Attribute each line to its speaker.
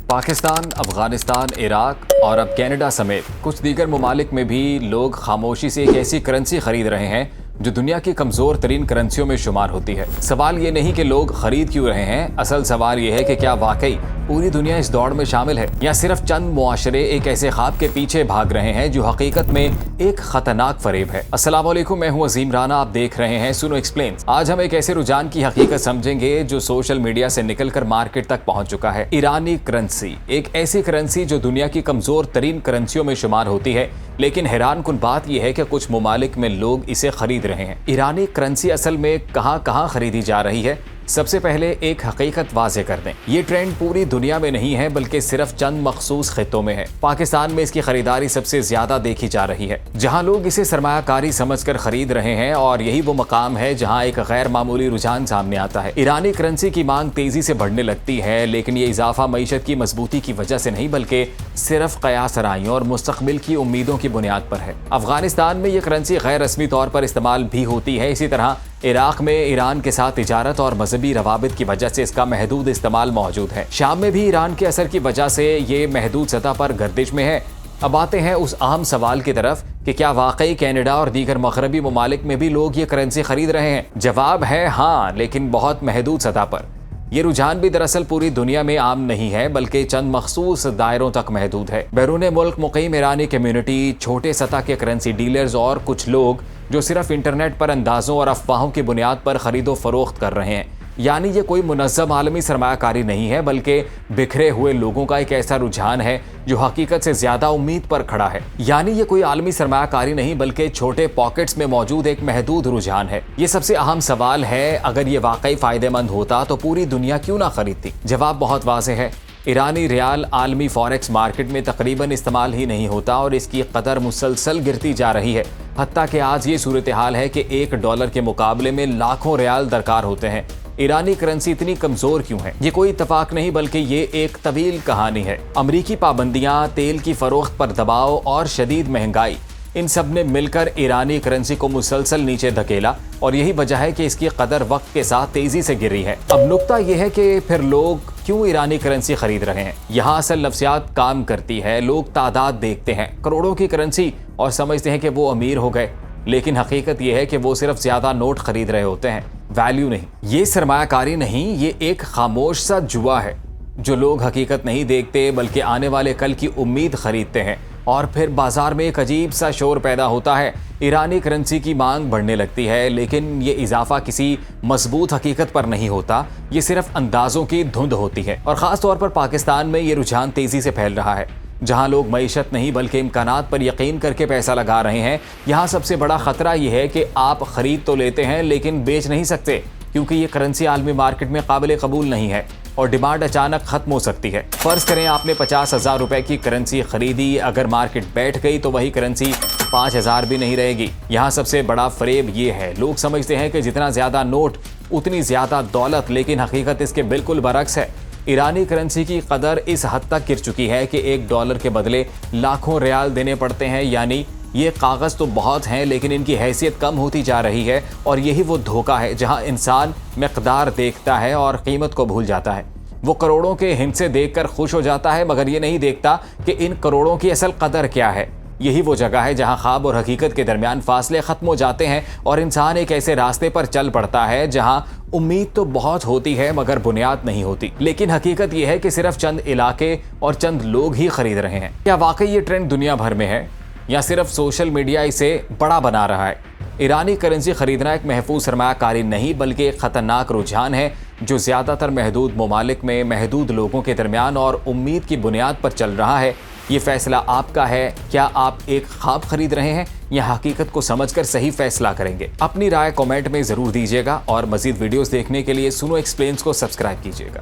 Speaker 1: Pakistan, Afghanistan, Iraq और अब Canada समेत कुछ दीगर ममालिक में भी लोग खामोशी से एक ऐसी करेंसी खरीद रहे हैं जो दुनिया की कमज़ोर तरीन करेंसियों में शुमार होती है। सवाल ये नहीं कि लोग खरीद क्यों रहे हैं, असल सवाल ये है कि क्या वाकई पूरी दुनिया इस दौड़ में शामिल है या सिर्फ चंद मुआशरे एक ऐसे ख्वाब के पीछे भाग रहे हैं जो हकीकत में एक खतरनाक फरेब है। अस्सलाम वालेकुम, मैं हूं अजीम राना, आप देख रहे हैं सुनो एक्सप्लेन्स। आज हम एक ऐसे रुझान की हकीकत समझेंगे जो सोशल मीडिया से निकलकर मार्केट तक पहुंच चुका है। ईरानी करेंसी, एक ऐसी करेंसी जो दुनिया की कमजोर तरीन करेंसियों में शुमार होती है, लेकिन हैरान कुन बात यह है कि कुछ ममालिक में लोग इसे खरीद रहे हैं। ईरानी करेंसी असल में कहां खरीदी जा रही है, सबसे पहले एक हकीकत वाज़े कर दें। ये ट्रेंड पूरी दुनिया में नहीं है बल्कि सिर्फ चंद मखसूस खित्तों में है। पाकिस्तान में इसकी खरीदारी सबसे ज्यादा देखी जा रही है, जहां लोग इसे सरमायाकारी समझकर खरीद रहे हैं, और यही वो मकाम है जहां एक गैर मामूली रुझान सामने आता है। ईरानी करेंसी की मांग तेजी से बढ़ने लगती है, लेकिन ये इजाफा मईशत की मजबूती की वजह से नहीं बल्कि सिर्फ कयासराइयों और मुस्तकबिल की उम्मीदों की बुनियाद पर है। अफगानिस्तान में ये करेंसी गैर रस्मी तौर पर इस्तेमाल भी होती है। इसी तरह इराक में ईरान के साथ तिजारत और मजहबी रवाबित की वजह से इसका महदूद इस्तेमाल मौजूद है। शाम में भी ईरान के असर की वजह से ये महदूद सतह पर गर्दिश में है। अब आते हैं उस अहम सवाल की तरफ कि क्या वाकई कनाडा और दीगर मगरबी ममालिक में भी लोग ये करेंसी खरीद रहे हैं? जवाब है हाँ, लेकिन बहुत महदूद सतह पर। ये रुझान भी दरअसल पूरी दुनिया में आम नहीं है बल्कि चंद मखसूस दायरों तक महदूद है। बैरून मुल्क मुकीम ईरानी कम्युनिटी, छोटे सतह के करेंसी डीलर्स और कुछ लोग जो सिर्फ इंटरनेट पर अंदाजों और अफवाहों की बुनियाद पर खरीदो फरोख्त कर रहे हैं। यानी ये कोई मुनज़्ज़म आलमी सरमायाकारी नहीं है बल्कि बिखरे हुए लोगों का एक ऐसा रुझान है जो हकीकत से ज्यादा उम्मीद पर खड़ा है। यानी ये कोई आलमी सरमायाकारी नहीं बल्कि छोटे पॉकेट्स में मौजूद एक महदूद रुझान है। ये सबसे अहम सवाल है, अगर ये वाकई फायदेमंद होता तो पूरी दुनिया क्यों ना खरीदती? जवाब बहुत वाज़ेह है। ईरानी रियाल आलमी फॉरेक्स मार्केट में तकरीबन इस्तेमाल ही नहीं होता और इसकी कदर मुसलसल गिरती जा रही है। हत्ता कि आज ये सूरत हाल है कि $1 के मुकाबले में लाखों रियाल दरकार होते हैं। ईरानी करेंसी इतनी कमजोर क्यों है? ये कोई इत्तफाक नहीं बल्कि ये एक तवील कहानी है। अमरीकी पाबंदियां, तेल की फरोख्त पर दबाव और शदीद महंगाई, इन सब ने मिलकर ईरानी करेंसी को मुसलसल नीचे धकेला, और यही वजह है कि इसकी कदर वक्त के साथ तेजी से गिर रही है। अब नुक्ता यह है कि फिर लोग क्यों ईरानी करेंसी खरीद रहे हैं? यहाँ असल नफ्सियात काम करती है। लोग तादाद देखते हैं, करोड़ों की करेंसी, और समझते हैं कि वो अमीर हो गए, लेकिन हकीकत यह है कि वो सिर्फ ज्यादा नोट खरीद रहे होते हैं, वैल्यू नहीं। ये सरमायाकारी नहीं, ये एक खामोश सा जुआ है जो लोग हकीकत नहीं देखते बल्कि आने वाले कल की उम्मीद खरीदते हैं, और फिर बाजार में एक अजीब सा शोर पैदा होता है। ईरानी करेंसी की मांग बढ़ने लगती है, लेकिन ये इजाफा किसी मजबूत हकीकत पर नहीं होता, ये सिर्फ अंदाजों की धुंध होती है। और ख़ास तौर पर पाकिस्तान में ये रुझान तेज़ी से फैल रहा है, जहां लोग मईशत नहीं बल्कि इम्कानात पर यकीन करके पैसा लगा रहे हैं। यहाँ सबसे बड़ा खतरा यह है कि आप खरीद तो लेते हैं लेकिन बेच नहीं सकते, क्योंकि ये करेंसी आलमी मार्केट में काबिल कबूल नहीं है और डिमांड अचानक खत्म हो सकती है। फर्ज करें आपने 50,000 रुपए की करेंसी खरीदी, अगर मार्केट बैठ गई तो वही करेंसी 5,000 भी नहीं रहेगी। यहाँ सबसे बड़ा फरेब ये है, लोग समझते हैं कि जितना ज्यादा नोट उतनी ज्यादा दौलत, लेकिन हकीकत इसके बिल्कुल बरक्स है। ईरानी करेंसी की कदर इस हद तक गिर चुकी है कि $1 के बदले लाखों रियाल देने पड़ते हैं। यानी ये कागज़ तो बहुत हैं लेकिन इनकी हैसियत कम होती जा रही है, और यही वो धोखा है जहां इंसान मिक़दार देखता है और कीमत को भूल जाता है। वो करोड़ों के हिस्से देखकर खुश हो जाता है मगर ये नहीं देखता कि इन करोड़ों की असल कदर क्या है। यही वो जगह है जहां ख्वाब और हकीकत के दरमियान फासले खत्म हो जाते हैं और इंसान एक ऐसे रास्ते पर चल पड़ता है जहां उम्मीद तो बहुत होती है मगर बुनियाद नहीं होती। लेकिन हकीकत यह है कि सिर्फ चंद इलाके और चंद लोग ही खरीद रहे हैं। क्या वाकई ये ट्रेंड दुनिया भर में है या सिर्फ सोशल मीडिया इसे बड़ा बना रहा है? ईरानी करेंसी खरीदना एक महफूज सरमायाकारी नहीं बल्कि एक खतरनाक रुझान है जो ज़्यादातर महदूद ममालिक में महदूद लोगों के दरमियान और उम्मीद की बुनियाद पर चल रहा है। ये फैसला आपका है। क्या आप एक ख्वाब खरीद रहे हैं या हकीकत को समझकर सही फैसला करेंगे? अपनी राय कमेंट में ज़रूर दीजिएगा और मज़ीद वीडियोस देखने के लिए सुनो एक्सप्लेन्स को सब्सक्राइब कीजिएगा।